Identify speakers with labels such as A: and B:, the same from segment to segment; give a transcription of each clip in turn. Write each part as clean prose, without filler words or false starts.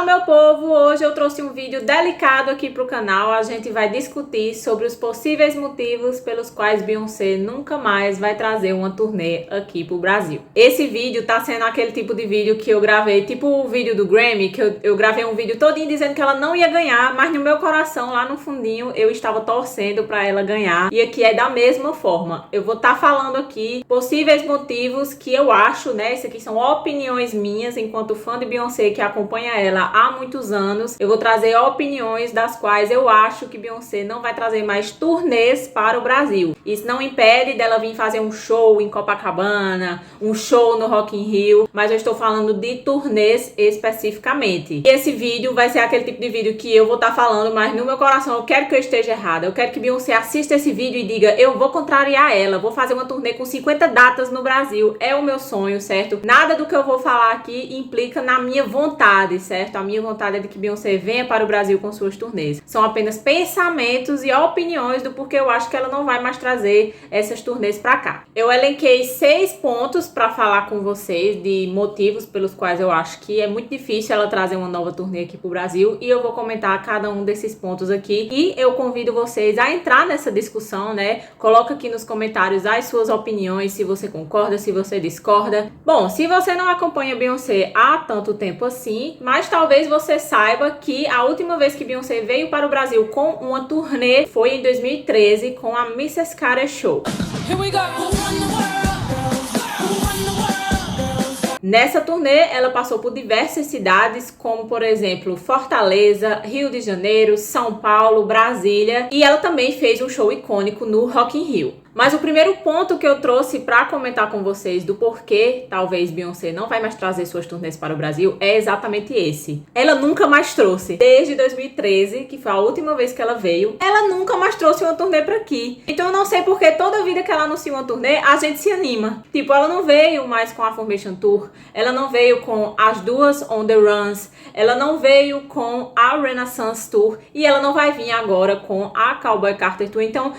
A: Fala, meu povo! Hoje eu trouxe um vídeo delicado aqui pro canal. A gente vai discutir sobre os possíveis motivos pelos quais Beyoncé nunca mais vai trazer uma turnê aqui pro Brasil. Esse vídeo tá sendo aquele tipo de vídeo que eu gravei, tipo o vídeo do Grammy, que eu gravei um vídeo todinho dizendo que ela não ia ganhar, mas no meu coração, lá no fundinho, eu estava torcendo pra ela ganhar. E aqui é da mesma forma. Eu vou estar falando aqui possíveis motivos que eu acho, né? Isso aqui são opiniões minhas, enquanto fã de Beyoncé que acompanha ela há muitos anos. Eu vou trazer opiniões das quais eu acho que Beyoncé não vai trazer mais turnês para o Brasil. Isso não impede dela vir fazer um show em Copacabana, um show no Rock in Rio, mas eu estou falando de turnês especificamente. E esse vídeo vai ser aquele tipo de vídeo que eu vou estar falando, mas no meu coração eu quero que eu esteja errada. Eu quero que Beyoncé assista esse vídeo e diga: eu vou contrariar ela, vou fazer uma turnê com 50 datas no Brasil. É o meu sonho, certo? Nada do que eu vou falar aqui implica na minha vontade, certo? A minha vontade é de que Beyoncé venha para o Brasil com suas turnês. São apenas pensamentos e opiniões do porquê eu acho que ela não vai mais trazer essas turnês para cá. Eu elenquei 6 pontos para falar com vocês de motivos pelos quais eu acho que é muito difícil ela trazer uma nova turnê aqui pro Brasil, e eu vou comentar cada um desses pontos aqui, e eu convido vocês a entrar nessa discussão, né? Coloca aqui nos comentários as suas opiniões, se você concorda, se você discorda. Bom, se você não acompanha Beyoncé há tanto tempo assim, mas talvez você saiba que a última vez que Beyoncé veio para o Brasil com uma turnê foi em 2013 com a Mrs. Carter Show. Here we go. Nessa turnê, ela passou por diversas cidades, como por exemplo Fortaleza, Rio de Janeiro, São Paulo, Brasília, e ela também fez um show icônico no Rock in Rio. Mas o primeiro ponto que eu trouxe para comentar com vocês do porquê talvez Beyoncé não vai mais trazer suas turnês para o Brasil é exatamente esse. Ela nunca mais trouxe. Desde 2013, que foi a última vez que ela veio, ela nunca mais trouxe uma turnê para aqui. Então eu não sei porque toda vida que ela anuncia uma turnê, a gente se anima. Tipo, ela não veio mais com a Formation Tour, ela não veio com as duas On The Runs, ela não veio com a Renaissance Tour, e ela não vai vir agora com a Cowboy Carter Tour. Então,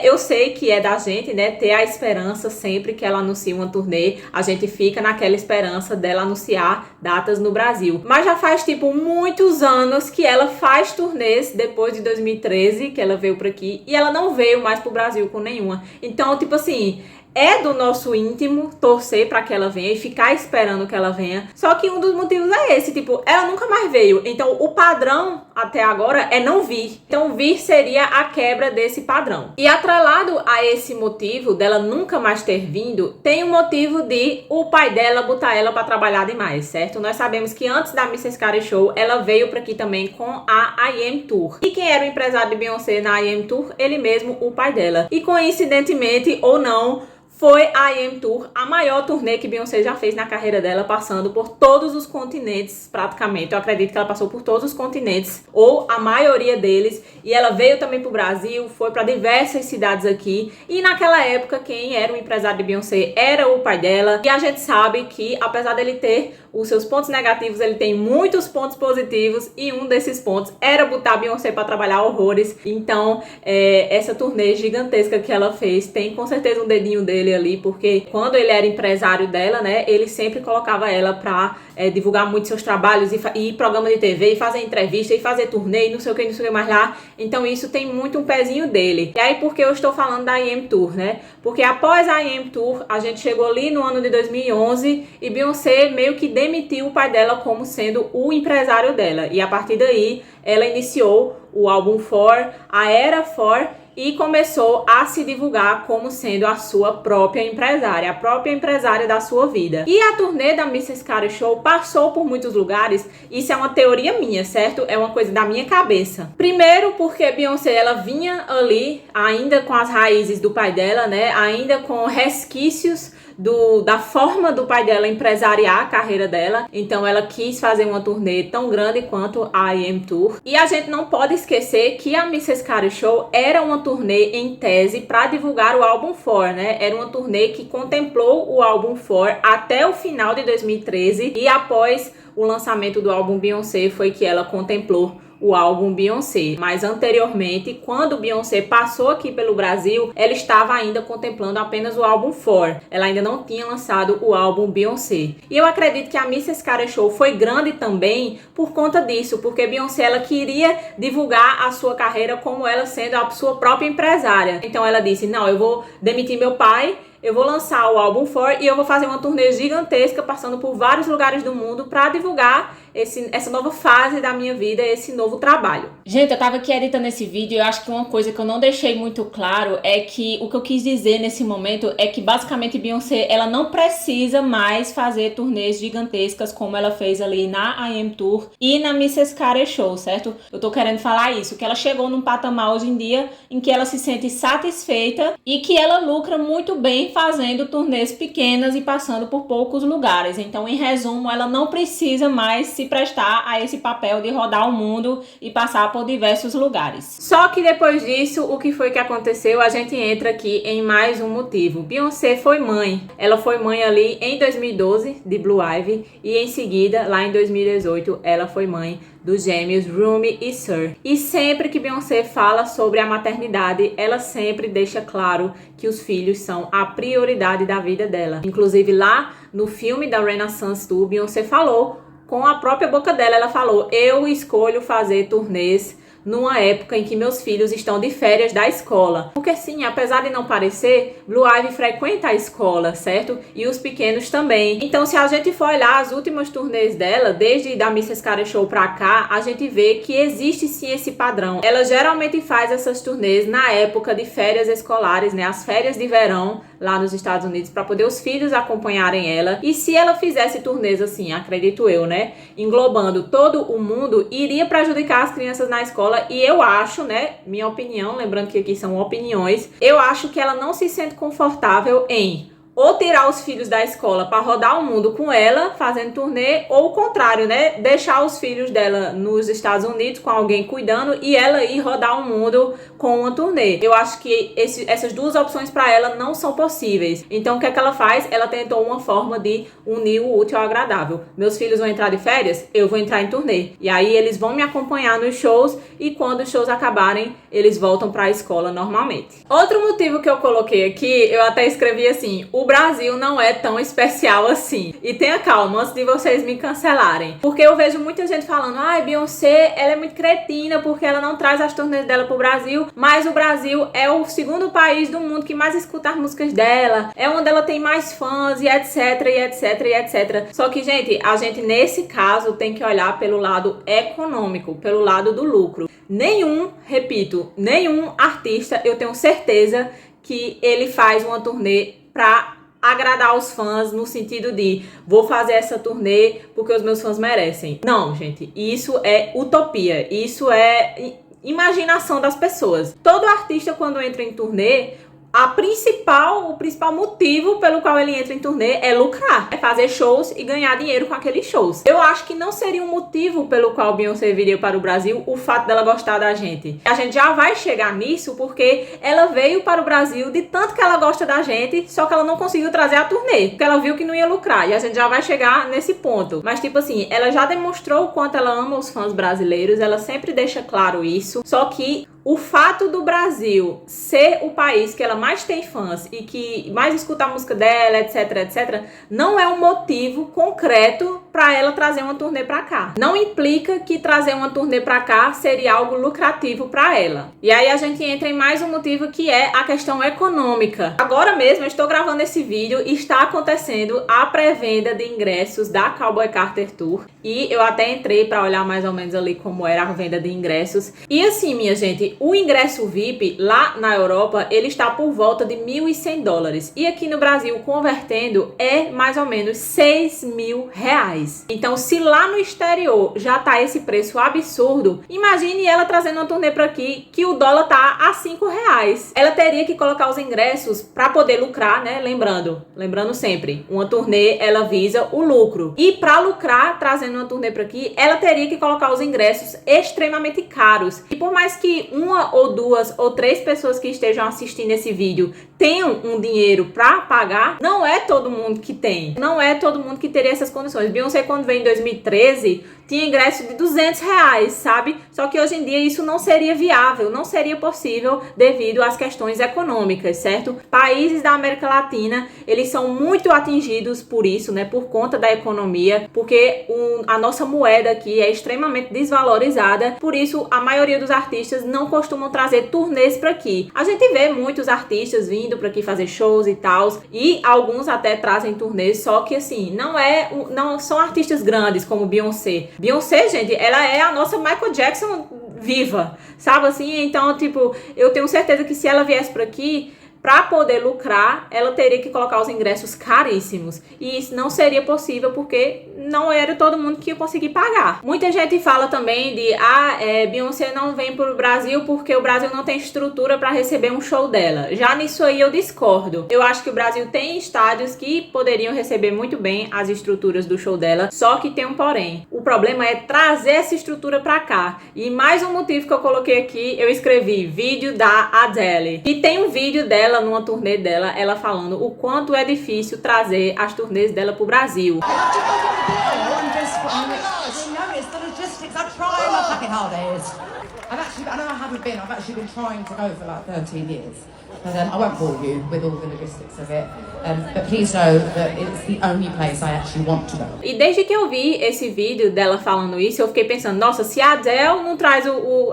A: eu sei que é da gente, né, ter a esperança sempre que ela anuncia uma turnê, a gente fica naquela esperança dela anunciar datas no Brasil. Mas já faz, tipo, muitos anos que ela faz turnês depois de 2013, que ela veio por aqui, e ela não veio mais pro Brasil com nenhuma. Então, tipo assim, é do nosso íntimo torcer para que ela venha e ficar esperando que ela venha. Só que um dos motivos é esse, tipo, ela nunca mais veio. Então o padrão até agora é não vir. Então vir seria a quebra desse padrão. E atrelado a esse motivo dela nunca mais ter vindo, tem um motivo de o pai dela botar ela para trabalhar demais, certo? Nós sabemos que antes da Mrs. Carter Show, ela veio para aqui também com a I Am Tour. E quem era o empresário de Beyoncé na I Am Tour? Ele mesmo, o pai dela. E coincidentemente ou não, foi a I Am Tour, a maior turnê que Beyoncé já fez na carreira dela, passando por todos os continentes praticamente. Eu acredito que ela passou por todos os continentes, ou a maioria deles, e ela veio também pro Brasil, foi para diversas cidades aqui, e naquela época quem era o empresário de Beyoncé era o pai dela, e a gente sabe que apesar dele ter os seus pontos negativos, ele tem muitos pontos positivos, e um desses pontos era botar Beyoncé para trabalhar horrores. Então essa turnê gigantesca que ela fez tem com certeza um dedinho dele ali, porque quando ele era empresário dela, né, ele sempre colocava ela pra divulgar muito seus trabalhos e programa de TV, e fazer entrevista, e fazer turnê, e não sei o que mais lá. Então isso tem muito um pezinho dele. E aí por que eu estou falando da I Am Tour, né? Porque após a I Am Tour, a gente chegou ali no ano de 2011 e Beyoncé meio que demitiu o pai dela como sendo o empresário dela. E a partir daí, ela iniciou o álbum For, a Era For, e começou a se divulgar como sendo a sua própria empresária, a própria empresária da sua vida. E a turnê da Mrs. Carter Show passou por muitos lugares. Isso é uma teoria minha, certo? É uma coisa da minha cabeça. Primeiro porque Beyoncé, ela vinha ali ainda com as raízes do pai dela, né? Ainda com resquícios da forma do pai dela empresariar a carreira dela. Então ela quis fazer uma turnê tão grande quanto a I Am Tour. E a gente não pode esquecer que a Mrs. Carter Show era uma turnê em tese para divulgar o álbum For, né? Era uma turnê que contemplou o álbum For até o final de 2013, e após o lançamento do álbum Beyoncé foi que ela contemplou o álbum Beyoncé. Mas anteriormente, quando Beyoncé passou aqui pelo Brasil, ela estava ainda contemplando apenas o álbum For. Ela ainda não tinha lançado o álbum Beyoncé. E eu acredito que a Mrs. Carey Show foi grande também por conta disso, porque Beyoncé ela queria divulgar a sua carreira como ela sendo a sua própria empresária. Então ela disse, não, eu vou demitir meu pai, eu vou lançar o álbum For e eu vou fazer uma turnê gigantesca passando por vários lugares do mundo para divulgar essa nova fase da minha vida, esse novo trabalho. Gente, eu tava aqui editando esse vídeo e eu acho que uma coisa que eu não deixei muito claro é que o que eu quis dizer nesse momento é que basicamente Beyoncé, ela não precisa mais fazer turnês gigantescas como ela fez ali na I Am Tour e na Mrs. Carey Show, certo? Eu tô querendo falar isso, que ela chegou num patamar hoje em dia em que ela se sente satisfeita e que ela lucra muito bem fazendo turnês pequenas e passando por poucos lugares. Então, em resumo, ela não precisa mais se prestar a esse papel de rodar o mundo e passar por diversos lugares. Só que depois disso, o que foi que aconteceu? A gente entra aqui em mais um motivo. Beyoncé foi mãe. Ela foi mãe ali em 2012 de Blue Ivy e em seguida, lá em 2018, ela foi mãe dos gêmeos Rumi e Sir. E sempre que Beyoncé fala sobre a maternidade, ela sempre deixa claro que os filhos são a prioridade da vida dela. Inclusive lá no filme da Renaissance Tour, Beyoncé falou, com a própria boca dela, ela falou, eu escolho fazer turnês numa época em que meus filhos estão de férias da escola. Porque sim, apesar de não parecer, Blue Ivy frequenta a escola, certo? E os pequenos também. Então, se a gente for olhar as últimas turnês dela, desde da Mrs. Carey Show pra cá, a gente vê que existe sim esse padrão. Ela geralmente faz essas turnês na época de férias escolares, né? As férias de verão lá nos Estados Unidos, para poder os filhos acompanharem ela. E se ela fizesse turnês assim, acredito eu, né? Englobando todo o mundo, iria prejudicar as crianças na escola. E eu acho, né, minha opinião, lembrando que aqui são opiniões, eu acho que ela não se sente confortável em ou tirar os filhos da escola para rodar o mundo com ela, fazendo turnê, ou o contrário, né, deixar os filhos dela nos Estados Unidos com alguém cuidando e ela ir rodar o mundo com uma turnê. Eu acho que essas duas opções para ela não são possíveis. Então o que é que ela faz? Ela tentou uma forma de unir o útil ao agradável. Meus filhos vão entrar de férias, eu vou entrar em turnê. E aí eles vão me acompanhar nos shows e quando os shows acabarem, eles voltam para a escola normalmente. Outro motivo que eu coloquei aqui, eu até escrevi assim, o Brasil não é tão especial assim. E tenha calma antes de vocês me cancelarem. Porque eu vejo muita gente falando, ai, Beyoncé, ela é muito cretina porque ela não traz as turnês dela pro Brasil, mas o Brasil é o segundo país do mundo que mais escuta as músicas dela, é onde ela tem mais fãs e etc, e etc, e etc. Só que, gente, a gente nesse caso tem que olhar pelo lado econômico, pelo lado do lucro. Repito, nenhum artista, eu tenho certeza que ele faz uma turnê pra agradar os fãs no sentido de vou fazer essa turnê porque os meus fãs merecem. Não, gente, isso é utopia, isso é imaginação das pessoas. Todo artista quando entra em turnê, o principal motivo pelo qual ele entra em turnê é lucrar, é fazer shows e ganhar dinheiro com aqueles shows. Eu acho que não seria um motivo pelo qual Beyoncé viria para o Brasil o fato dela gostar da gente. A gente já vai chegar nisso porque ela veio para o Brasil de tanto que ela gosta da gente, só que ela não conseguiu trazer a turnê, porque ela viu que não ia lucrar e a gente já vai chegar nesse ponto. Mas tipo assim, ela já demonstrou o quanto ela ama os fãs brasileiros, ela sempre deixa claro isso, só que o fato do Brasil ser o país que ela mais tem fãs e que mais escuta a música dela, etc, etc, não é um motivo concreto para ela trazer uma turnê para cá. Não implica que trazer uma turnê para cá seria algo lucrativo para ela. E aí a gente entra em mais um motivo que é a questão econômica. Agora mesmo eu estou gravando esse vídeo e está acontecendo a pré-venda de ingressos da Cowboy Carter Tour. E eu até entrei para olhar mais ou menos ali como era a venda de ingressos. E assim, minha gente, o ingresso VIP lá na Europa, ele está por volta de $1.100. E aqui no Brasil, convertendo, é mais ou menos R$6.000. Então, se lá no exterior já tá esse preço absurdo, imagine ela trazendo uma turnê para aqui que o dólar tá a R$5. Ela teria que colocar os ingressos para poder lucrar, né? Lembrando sempre, uma turnê, ela visa o lucro. E para lucrar, trazendo uma turnê para aqui, ela teria que colocar os ingressos extremamente caros. E por mais que uma ou duas ou três pessoas que estejam assistindo esse vídeo tenham um dinheiro para pagar, não é todo mundo que tem. Não é todo mundo que teria essas condições. Beyoncé, quando veio em 2013, tinha ingresso de R$ 200, sabe? Só que hoje em dia isso não seria viável, não seria possível devido às questões econômicas, certo? Países da América Latina, eles são muito atingidos por isso, né? Por conta da economia, porque a nossa moeda aqui é extremamente desvalorizada, por isso a maioria dos artistas não costumam trazer turnês para aqui. A gente vê muitos artistas vindo para aqui fazer shows e tal, e alguns até trazem turnês, só que assim, não são artistas grandes como Beyoncé. Beyoncé, gente, ela é a nossa Michael Jackson viva, sabe assim? Então, tipo, eu tenho certeza que se ela viesse para aqui, para poder lucrar, ela teria que colocar os ingressos caríssimos. E isso não seria possível porque não era todo mundo que ia conseguir pagar. Muita gente fala também de Beyoncé não vem para o Brasil porque o Brasil não tem estrutura para receber um show dela. Já nisso aí eu discordo. Eu acho que o Brasil tem estádios que poderiam receber muito bem as estruturas do show dela, só que tem um porém. O problema é trazer essa estrutura para cá. E mais um motivo que eu coloquei aqui, eu escrevi vídeo da Adele. E tem um vídeo dela numa turnê dela, ela falando o quanto é difícil trazer as turnês dela pro Brasil.
B: I won't bore you with all the logistics of it, but please know that it's the only place I actually want to go.
A: E desde que eu vi esse vídeo dela falando isso, eu fiquei pensando, nossa, se a Adele não traz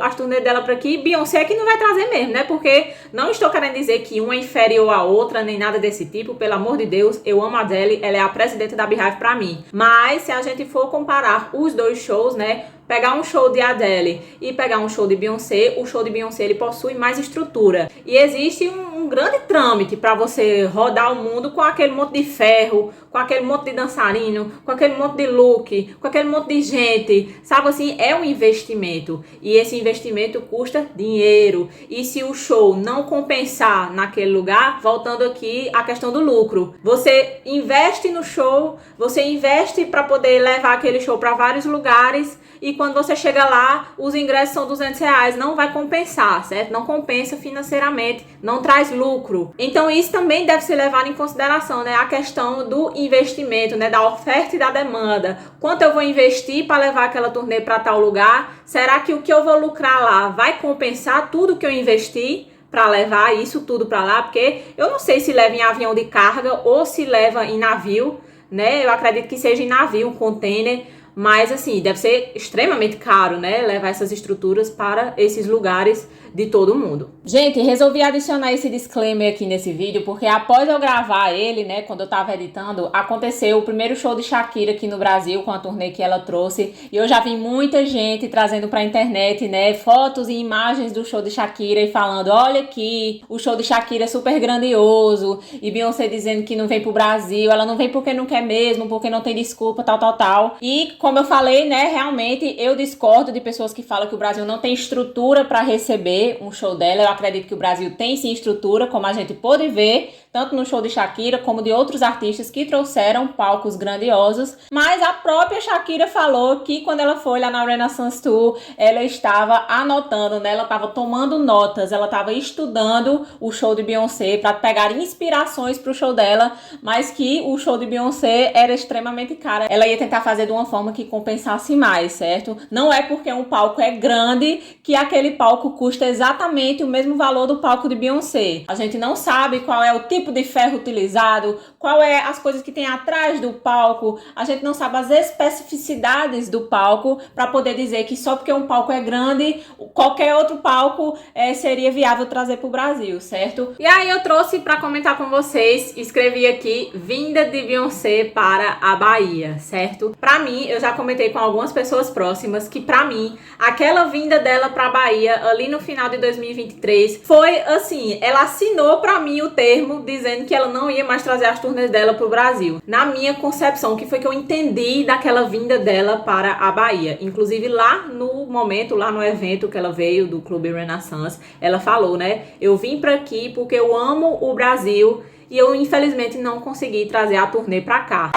A: as turnês dela pra aqui, Beyoncé é que não vai trazer mesmo, né? Porque não estou querendo dizer que uma é inferior à outra, nem nada desse tipo, pelo amor de Deus, eu amo a Adele, ela é a presidenta da Beehive pra mim. Mas se a gente for comparar os dois shows, né? Pegar um show de Adele e pegar um show de Beyoncé, o show de Beyoncé ele possui mais estrutura. E existe um grande trâmite para você rodar o mundo com aquele monte de ferro, com aquele monte de dançarino, com aquele monte de look, com aquele monte de gente. Sabe assim, é um investimento. E esse investimento custa dinheiro. E se o show não compensar naquele lugar, voltando aqui à questão do lucro. Você investe no show, você investe para poder levar aquele show para vários lugares. E quando você chega lá, os ingressos são R$ 200, não vai compensar, certo? Não compensa financeiramente, não traz lucro. Então isso também deve ser levado em consideração, né? A questão do investimento, né? Da oferta e da demanda. Quanto eu vou investir para levar aquela turnê para tal lugar? Será que o que eu vou lucrar lá vai compensar tudo que eu investi para levar isso tudo para lá? Porque eu não sei se leva em avião de carga ou se leva em navio, né? Eu acredito que seja em navio, um container. Mas, assim, deve ser extremamente caro, né? Levar essas estruturas para esses lugares de todo mundo. Gente, resolvi adicionar esse disclaimer aqui nesse vídeo, porque após eu gravar ele, né, quando eu tava editando, aconteceu o primeiro show de Shakira aqui no Brasil, com a turnê que ela trouxe, e eu já vi muita gente trazendo pra internet, né, fotos e imagens do show de Shakira e falando, olha aqui, o show de Shakira é super grandioso, e Beyoncé dizendo que não vem pro Brasil, ela não vem porque não quer mesmo, porque não tem desculpa, tal. E, como eu falei, né, realmente eu discordo de pessoas que falam que o Brasil não tem estrutura pra receber um show dela. Eu acredito que o Brasil tem sim estrutura, como a gente pôde ver, tanto no show de Shakira como de outros artistas que trouxeram palcos grandiosos, mas a própria Shakira falou que quando ela foi lá na Renaissance Tour, ela estava anotando, né? Ela estava tomando notas, ela estava estudando o show de Beyoncé para pegar inspirações para o show dela, mas que o show de Beyoncé era extremamente caro. Ela ia tentar fazer de uma forma que compensasse mais, certo? Não é porque um palco é grande que aquele palco custa exatamente o mesmo valor do palco de Beyoncé. A gente não sabe qual é o tipo de ferro utilizado, qual é as coisas que tem atrás do palco, a gente não sabe as especificidades do palco para poder dizer que só porque um palco é grande, qualquer outro palco seria viável trazer para o Brasil, certo? E aí eu trouxe para comentar com vocês, escrevi aqui, vinda de Beyoncé para a Bahia, certo? Para mim, eu já comentei com algumas pessoas próximas que para mim, aquela vinda dela para a Bahia ali no final de 2023 foi assim, ela assinou para mim o termo dizendo que ela não ia mais trazer as turnês dela pro Brasil. Na minha concepção, que foi que eu entendi daquela vinda dela para a Bahia. Inclusive lá no momento, lá no evento que ela veio do Clube Renaissance, ela falou, né? Eu vim para aqui porque eu amo o Brasil e eu infelizmente não consegui trazer a turnê para cá.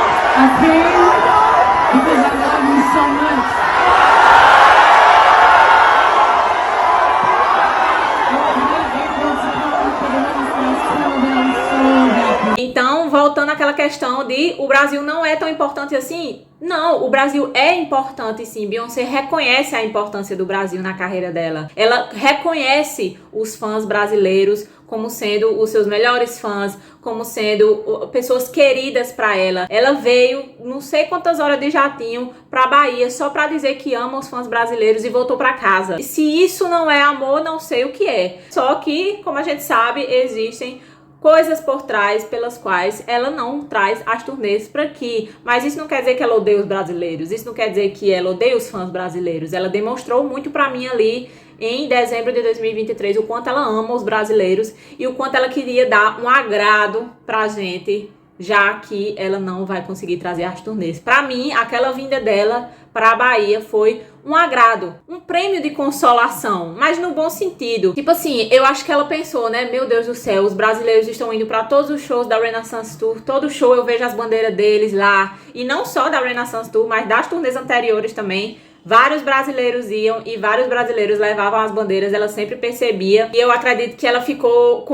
A: Então, voltando àquela questão de o Brasil não é tão importante assim, Não, o Brasil é importante sim. Beyoncé reconhece a importância do Brasil na carreira dela. Ela reconhece os fãs brasileiros como sendo os seus melhores fãs, como sendo pessoas queridas para ela. Ela veio não sei quantas horas de jatinho pra Bahia só pra dizer que ama os fãs brasileiros e voltou pra casa. E se isso não é amor, não sei o que é. Só que, como a gente sabe, existem coisas por trás pelas quais ela não traz as turnês para aqui. Mas isso não quer dizer que ela odeia os brasileiros. Isso não quer dizer que ela odeia os fãs brasileiros. Ela demonstrou muito para mim ali em dezembro de 2023 o quanto ela ama os brasileiros e o quanto ela queria dar um agrado pra gente, já que ela não vai conseguir trazer as turnês. Pra mim, aquela vinda dela pra Bahia foi um agrado, um prêmio de consolação, mas no bom sentido. Tipo assim, eu acho que ela pensou, né? Meu Deus do céu, os brasileiros estão indo pra todos os shows da Renaissance Tour. Todo show eu vejo as bandeiras deles lá. E não só da Renaissance Tour, mas das turnês anteriores também. Vários brasileiros iam e vários brasileiros levavam as bandeiras, ela sempre percebia. E eu acredito que ela ficou...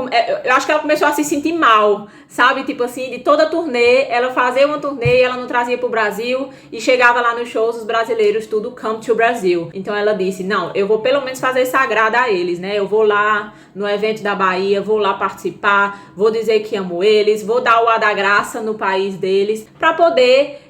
A: Eu acho que ela começou a se sentir mal, sabe? Tipo assim, de toda a turnê, ela fazia uma turnê e ela não trazia pro Brasil. E chegava lá nos shows, os brasileiros tudo come to Brasil. Então ela disse, não, eu vou pelo menos fazer sagrada a eles, né? Eu vou lá no evento da Bahia, vou lá participar, vou dizer que amo eles, vou dar o ar da graça no país deles, pra poder...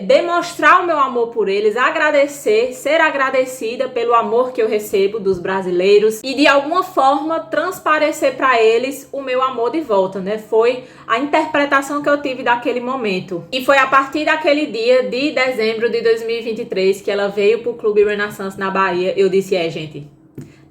A: demonstrar o meu amor por eles, agradecer, ser agradecida pelo amor que eu recebo dos brasileiros e de alguma forma transparecer para eles o meu amor de volta, né? Foi a interpretação que eu tive daquele momento. E foi a partir daquele dia de dezembro de 2023 que ela veio pro Clube Renaissance na Bahia. Eu disse, gente,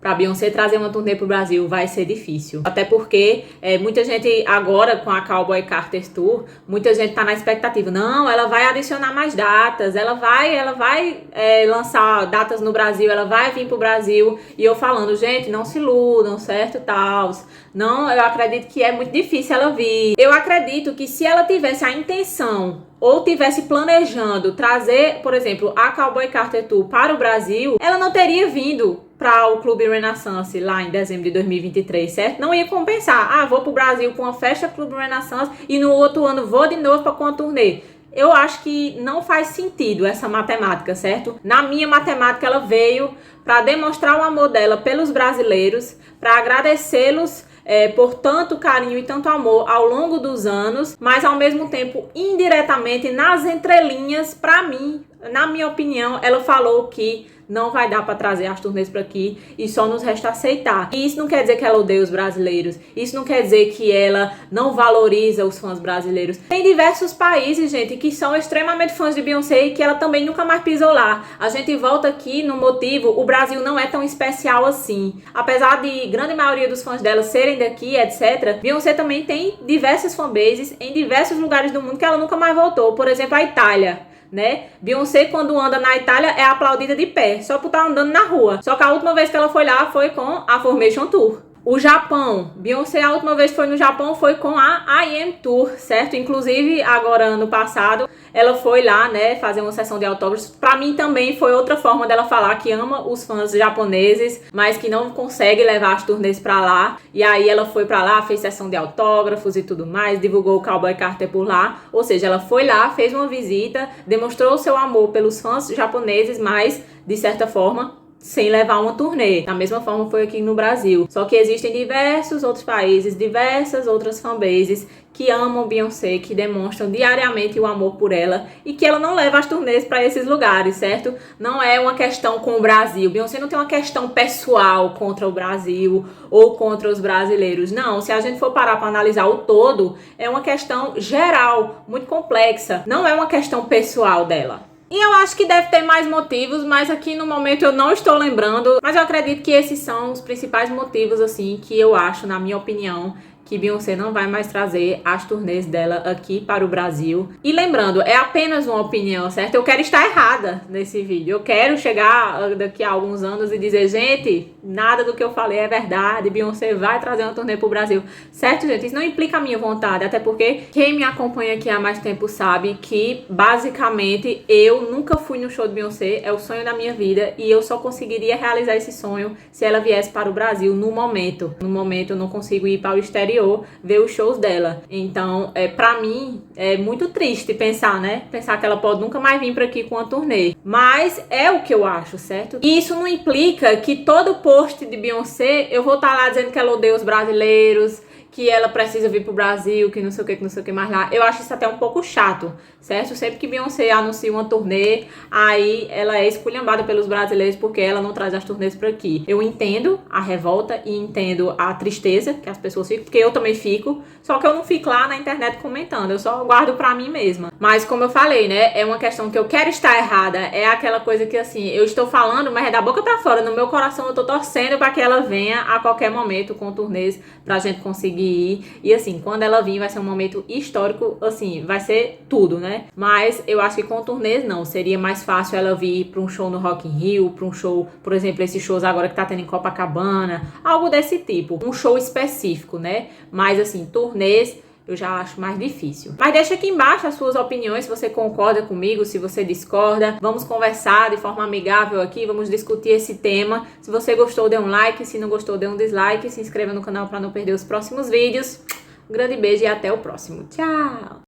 A: pra Beyoncé trazer uma turnê pro Brasil vai ser difícil. Até porque muita gente agora com a Cowboy Carter Tour, muita gente tá na expectativa. Não, ela vai adicionar mais datas, ela vai lançar datas no Brasil, ela vai vir pro Brasil. E eu falando, gente, não se iludam, certo? Tals. Não, eu acredito que é muito difícil ela vir. Eu acredito que se ela tivesse a intenção ou tivesse planejando trazer, por exemplo, a Cowboy Carter Tour para o Brasil, ela não teria vindo para o Clube Renaissance lá em dezembro de 2023, certo? Não ia compensar. Ah, vou pro Brasil com uma festa Clube Renaissance e no outro ano vou de novo para uma turnê. Eu acho que não faz sentido essa matemática, certo? Na minha matemática, ela veio para demonstrar o amor dela pelos brasileiros, para agradecê-los por tanto carinho e tanto amor ao longo dos anos, mas ao mesmo tempo, indiretamente, nas entrelinhas, para mim, na minha opinião, ela falou que não vai dar para trazer as turnês para aqui e só nos resta aceitar. E isso não quer dizer que ela odeia os brasileiros. Isso não quer dizer que ela não valoriza os fãs brasileiros. Tem diversos países, gente, que são extremamente fãs de Beyoncé e que ela também nunca mais pisou lá. A gente volta aqui no motivo, o Brasil não é tão especial assim. Apesar de grande maioria dos fãs dela serem daqui, etc., Beyoncé também tem diversas fanbases em diversos lugares do mundo que ela nunca mais voltou. Por exemplo, a Itália, né? Beyoncé, quando anda na Itália, é aplaudida de pé, só por estar andando na rua. Só que a última vez que ela foi lá foi com a Formation Tour. O Japão, Beyoncé, a última vez que foi no Japão foi com a I Am Tour, certo? Inclusive, agora, ano passado, ela foi lá, né, fazer uma sessão de autógrafos. Pra mim também foi outra forma dela falar que ama os fãs japoneses, mas que não consegue levar as turnês pra lá. E aí ela foi pra lá, fez sessão de autógrafos e tudo mais, divulgou o Cowboy Carter por lá. Ou seja, ela foi lá, fez uma visita, demonstrou o seu amor pelos fãs japoneses, mas, de certa forma, sem levar uma turnê. Da mesma forma foi aqui no Brasil. Só que existem diversos outros países, diversas outras fanbases que amam Beyoncé, que demonstram diariamente o amor por ela e que ela não leva as turnês para esses lugares, certo? Não é uma questão com o Brasil. Beyoncé não tem uma questão pessoal contra o Brasil ou contra os brasileiros. Não, se a gente for parar para analisar o todo, é uma questão geral, muito complexa. Não é uma questão pessoal dela. E eu acho que deve ter mais motivos, mas aqui no momento eu não estou lembrando. Mas eu acredito que esses são os principais motivos, assim, que eu acho, na minha opinião, que Beyoncé não vai mais trazer as turnês dela aqui para o Brasil. E lembrando, é apenas uma opinião, certo? Eu quero estar errada nesse vídeo. Eu quero chegar daqui a alguns anos e dizer, gente, nada do que eu falei é verdade. Beyoncé vai trazer uma turnê para o Brasil. Certo, gente? Isso não implica a minha vontade, até porque quem me acompanha aqui há mais tempo sabe que, basicamente, eu nunca fui no show de Beyoncé. É o sonho da minha vida e eu só conseguiria realizar esse sonho se ela viesse para o Brasil no momento. No momento eu não consigo ir para o exterior. exterior ver os shows dela. Então, pra mim, é muito triste pensar, né? Pensar que ela pode nunca mais vir pra aqui com uma turnê. Mas é o que eu acho, certo? E isso não implica que todo post de Beyoncé eu vou estar lá dizendo que ela odeia os brasileiros, que ela precisa vir pro Brasil, que não sei o que mais lá. Eu acho isso até um pouco chato, certo? Sempre que Beyoncé anuncia uma turnê, aí ela é esculhambada pelos brasileiros porque ela não traz as turnês pra aqui. Eu entendo a revolta e entendo a tristeza que as pessoas ficam, porque eu também fico, só que eu não fico lá na internet comentando, eu só guardo pra mim mesma. Mas como eu falei, né, é uma questão que eu quero estar errada, é aquela coisa que assim, eu estou falando, mas é da boca pra fora, no meu coração eu tô torcendo pra que ela venha a qualquer momento com turnês pra gente conseguir ir. E assim, quando ela vir vai ser um momento histórico, assim, vai ser tudo, né? Mas eu acho que com turnês não, seria mais fácil ela vir pra um show no Rock in Rio, pra um show, por exemplo, esses shows agora que tá tendo em Copacabana, algo desse tipo, um show específico, né? Mas assim, turnês eu já acho mais difícil. Mas deixa aqui embaixo as suas opiniões, se você concorda comigo, se você discorda. Vamos conversar de forma amigável aqui, vamos discutir esse tema. Se você gostou, dê um like, se não gostou, dê um dislike. Se inscreva no canal para não perder os próximos vídeos. Um grande beijo e até o próximo. Tchau!